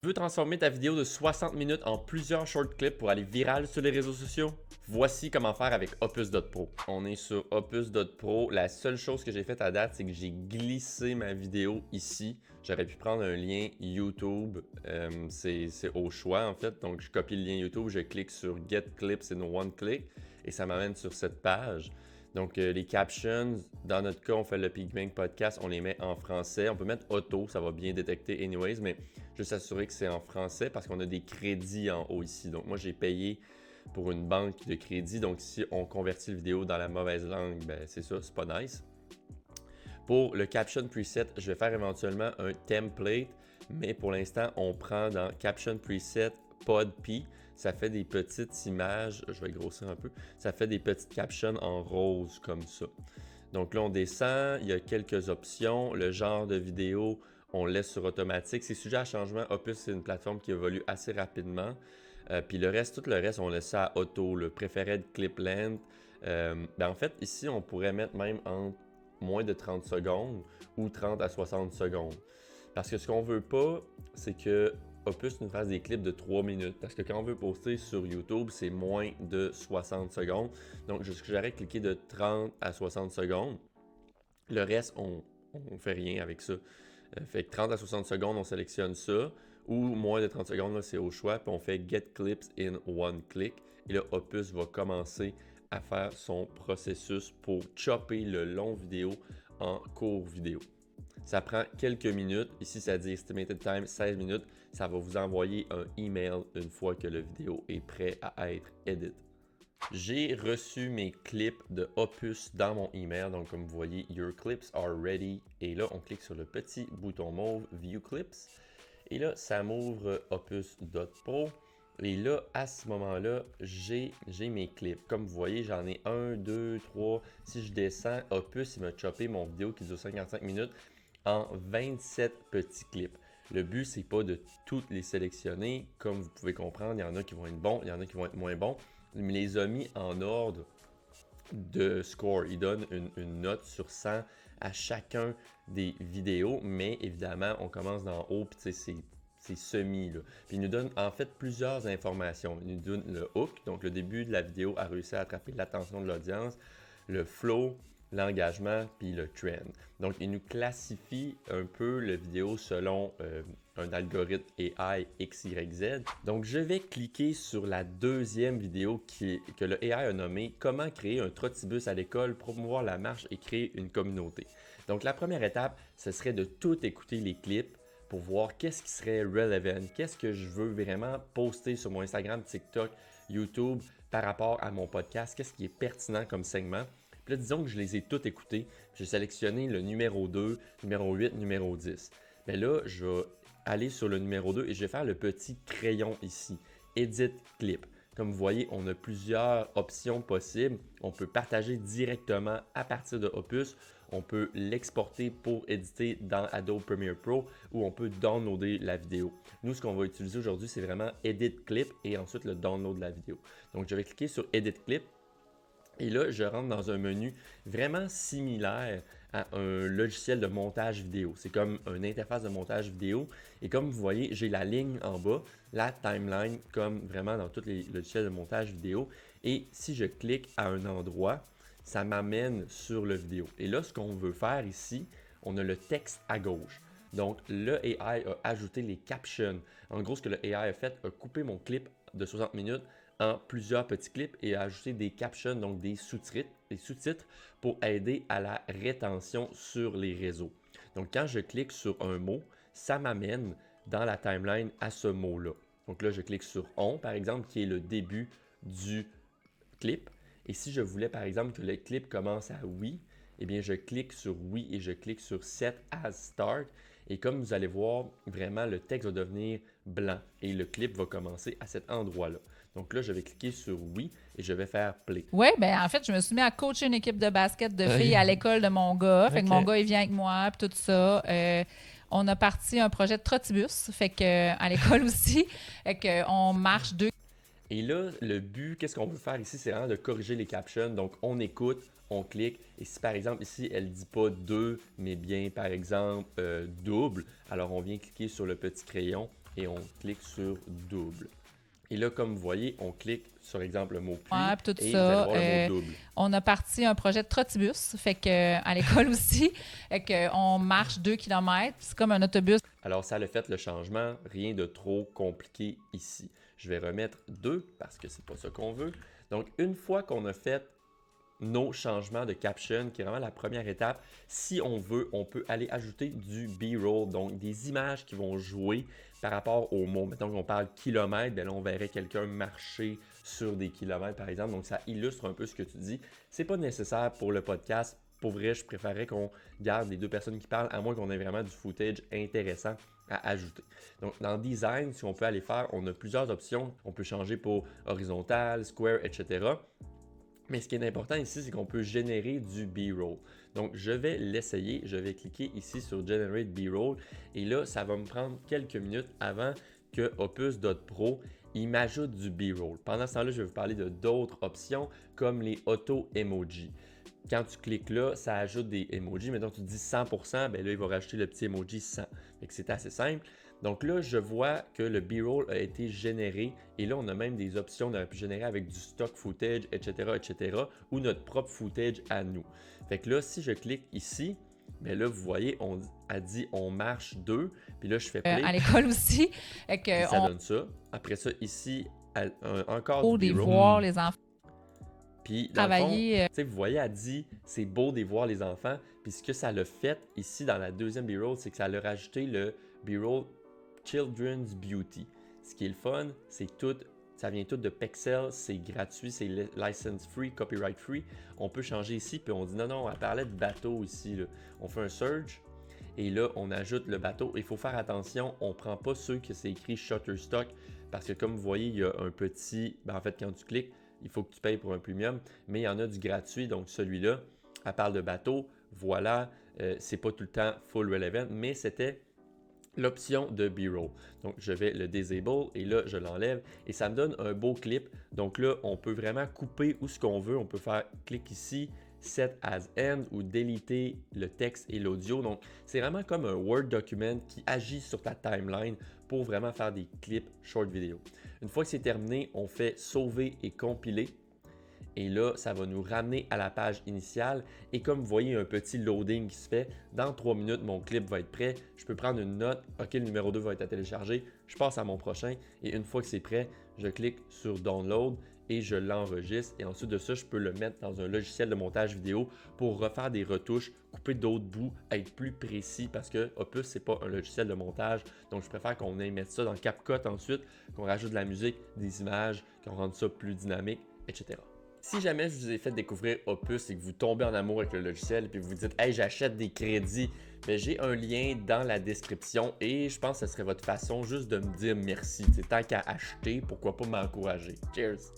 Tu veux transformer ta vidéo de 60 minutes en plusieurs short clips pour aller viral sur les réseaux sociaux? Voici comment faire avec Opus.pro. On est sur Opus.pro. La seule chose que j'ai faite à date, c'est que j'ai glissé ma vidéo ici. J'aurais pu prendre un lien YouTube. C'est au choix en fait. Donc je copie le lien YouTube, je clique sur Get Clips in One Click et ça m'amène sur cette page. Donc, les captions, dans notre cas, on fait le PigBang Podcast, on les met en français. On peut mettre auto, ça va bien détecter anyways, mais juste s'assurer que c'est en français parce qu'on a des crédits en haut ici. Donc, moi, j'ai payé pour une banque de crédit. Donc, si on convertit la vidéo dans la mauvaise langue, ben c'est ça, c'est pas nice. Pour le caption preset, je vais faire éventuellement un template, mais pour l'instant, on prend dans caption preset PodP. Ça fait des petites images, je vais grossir un peu, ça fait des petites captions en rose comme ça. Donc là, on descend, il y a quelques options. Le genre de vidéo, on laisse sur automatique. C'est sujet à changement. Opus, c'est une plateforme qui évolue assez rapidement. Puis le reste, tout le reste, on laisse ça à auto. Le préféré de clip length. En fait, ici, on pourrait mettre même en moins de 30 secondes ou 30 à 60 secondes. Parce que ce qu'on veut pas, c'est que Opus nous fasse des clips de 3 minutes. Parce que quand on veut poster sur YouTube, c'est moins de 60 secondes. Donc, je suggérerais de cliquer de 30 à 60 secondes. Le reste, on fait rien avec ça. Fait que 30 à 60 secondes, on sélectionne ça. Ou moins de 30 secondes, là, c'est au choix. Puis on fait Get Clips in One Click. Et là, Opus va commencer à faire son processus pour chopper le long vidéo en court vidéo. Ça prend quelques minutes. Ici, ça dit Estimated Time 16 minutes. Ça va vous envoyer un email une fois que la vidéo est prêt à être edit. J'ai reçu mes clips de Opus dans mon email. Donc, comme vous voyez, Your clips are ready. Et là, on clique sur le petit bouton mauve View Clips. Et là, ça m'ouvre Opus.pro. Et là, à ce moment-là, j'ai mes clips. Comme vous voyez, j'en ai 1, 2, 3. Si je descends, Opus, il m'a chopé mon vidéo qui dure 55 minutes en 27 petits clips. Le but, c'est pas de toutes les sélectionner. Comme vous pouvez comprendre, il y en a qui vont être bons, il y en a qui vont être moins bons. Il me les a mis en ordre de score. Il donne une note sur 100 à chacun des vidéos, mais évidemment, on commence d'en haut, puis c'est semi. Là. Puis il nous donne en fait plusieurs informations. Il nous donne le hook, donc le début de la vidéo a réussi à attraper l'attention de l'audience, le flow, l'engagement, puis le trend. Donc, il nous classifie un peu la vidéo selon un algorithme AI XYZ. Donc, je vais cliquer sur la deuxième vidéo que le AI a nommée « Comment créer un trottibus à l'école, promouvoir la marche et créer une communauté ». Donc, la première étape, ce serait de tout écouter les clips pour voir qu'est-ce qui serait relevant, qu'est-ce que je veux vraiment poster sur mon Instagram, TikTok, YouTube par rapport à mon podcast, qu'est-ce qui est pertinent comme segment. Puis là, disons que je les ai toutes écoutées. J'ai sélectionné le numéro 2, numéro 8, numéro 10. Mais là, je vais aller sur le numéro 2 et je vais faire le petit crayon ici. Edit clip. Comme vous voyez, on a plusieurs options possibles. On peut partager directement à partir de Opus. On peut l'exporter pour éditer dans Adobe Premiere Pro ou on peut downloader la vidéo. Nous, ce qu'on va utiliser aujourd'hui, c'est vraiment Edit Clip et ensuite le download de la vidéo. Donc, je vais cliquer sur Edit Clip. Et là, je rentre dans un menu vraiment similaire à un logiciel de montage vidéo. C'est comme une interface de montage vidéo. Et comme vous voyez, j'ai la ligne en bas, la timeline, comme vraiment dans tous les logiciels de montage vidéo. Et si je clique à un endroit, ça m'amène sur la vidéo. Et là, ce qu'on veut faire ici, on a le texte à gauche. Donc, le AI a ajouté les captions. En gros, ce que le AI a fait, a coupé mon clip de 60 minutes en plusieurs petits clips et a ajouté des captions, donc des sous-titres pour aider à la rétention sur les réseaux. Donc, quand je clique sur un mot, ça m'amène dans la timeline à ce mot-là. Donc là, je clique sur « on », par exemple, qui est le début du clip. Et si je voulais, par exemple, que le clip commence à « oui », eh bien, je clique sur « oui » et je clique sur « set as start ». Et comme vous allez voir, vraiment, le texte va devenir blanc et le clip va commencer à cet endroit-là. Donc là, je vais cliquer sur oui et je vais faire play. Oui, ben en fait, je me suis mis à coacher une équipe de basket de filles à l'école de mon gars. Fait que mon gars, il vient avec moi, puis tout ça. On a parti un projet de trottibus, fait que à l'école aussi. Fait que on marche 2. Et là, le but, qu'est-ce qu'on veut faire ici, c'est vraiment de corriger les captions. Donc, on écoute, on clique. Et si par exemple, ici, elle ne dit pas 2, mais bien par exemple double, alors on vient cliquer sur le petit crayon, et on clique sur double. Et là, comme vous voyez, on clique sur exemple le mot puis Ouais, puis tout et ça, vous allez voir le mot double. on a parti un projet de trotibus, fait que à l'école aussi, fait que on marche 2 km, c'est comme un autobus. Alors, ça a fait le changement, rien de trop compliqué ici. Je vais remettre 2 parce que c'est pas ça qu'on veut. Donc, une fois qu'on a fait nos changements de caption, qui est vraiment la première étape, si on veut, on peut aller ajouter du B-roll, donc des images qui vont jouer par rapport aux mots. Mettons qu'on parle kilomètres, bien là, on verrait quelqu'un marcher sur des kilomètres, par exemple. Donc, ça illustre un peu ce que tu dis. C'est pas nécessaire pour le podcast. Pour vrai, je préférerais qu'on garde les deux personnes qui parlent, à moins qu'on ait vraiment du footage intéressant à ajouter. Donc, dans Design, si on peut aller faire, on a plusieurs options. On peut changer pour horizontal, square, etc. Mais ce qui est important ici, c'est qu'on peut générer du B-roll. Donc, je vais l'essayer. Je vais cliquer ici sur Generate B-roll. Et là, ça va me prendre quelques minutes avant que Opus.Pro il m'ajoute du B-roll. Pendant ce temps-là, je vais vous parler de d'autres options comme les auto-emojis. Quand tu cliques là, ça ajoute des emojis. Mettons, tu dis 100%, bien là, il va rajouter le petit emoji 100. C'est assez simple. Donc là, je vois que le B-roll a été généré et là, on a même des options. On aurait pu générer avec du stock footage, etc., ou notre propre footage à nous. Fait que là, si je clique ici, bien là, vous voyez, on a dit on marche 2, puis là, je fais play. À l'école aussi, que ça donne ça. Après ça, ici, encore on du peut B-roll. voir les enfants Puis, dans travailler. le fond, vous voyez, elle dit c'est beau de voir les enfants. Puis, ce que ça l'a fait ici dans la deuxième B-roll, c'est que ça l'a rajouté le B-roll Children's Beauty. Ce qui est le fun, c'est tout. Ça vient tout de Pexels, c'est gratuit, c'est license free, copyright free. On peut changer ici, puis on dit non, elle parlait de bateau ici. Là. On fait un search et là, on ajoute le bateau. Il faut faire attention, on ne prend pas ceux que c'est écrit Shutterstock parce que comme vous voyez, il y a un petit. Ben, en fait, quand tu cliques, il faut que tu payes pour un premium, mais il y en a du gratuit, donc celui-là, elle parle de bateau, voilà, c'est pas tout le temps full relevant, mais c'était l'option de B-roll. Donc, je vais le disable et là, je l'enlève et ça me donne un beau clip. Donc là, on peut vraiment couper où ce qu'on veut. On peut faire clic ici, set as end ou déliter le texte et l'audio. Donc, c'est vraiment comme un Word document qui agit sur ta timeline pour vraiment faire des clips short vidéo. Une fois que c'est terminé, on fait sauver et compiler. Et là, ça va nous ramener à la page initiale. Et comme vous voyez, un petit loading qui se fait. Dans 3 minutes, mon clip va être prêt. Je peux prendre une note. OK, le numéro 2 va être à télécharger. Je passe à mon prochain. Et une fois que c'est prêt, je clique sur Download et je l'enregistre. Et ensuite de ça, je peux le mettre dans un logiciel de montage vidéo pour refaire des retouches, couper d'autres bouts, être plus précis parce que Opus, c'est pas un logiciel de montage. Donc, je préfère qu'on aille mettre ça dans CapCut ensuite, qu'on rajoute de la musique, des images, qu'on rende ça plus dynamique, etc. Si jamais je vous ai fait découvrir Opus et que vous tombez en amour avec le logiciel et que vous vous dites « Hey, j'achète des crédits », bien, j'ai un lien dans la description et je pense que ce serait votre façon juste de me dire merci. Tant qu'à acheter, pourquoi pas m'encourager. Cheers!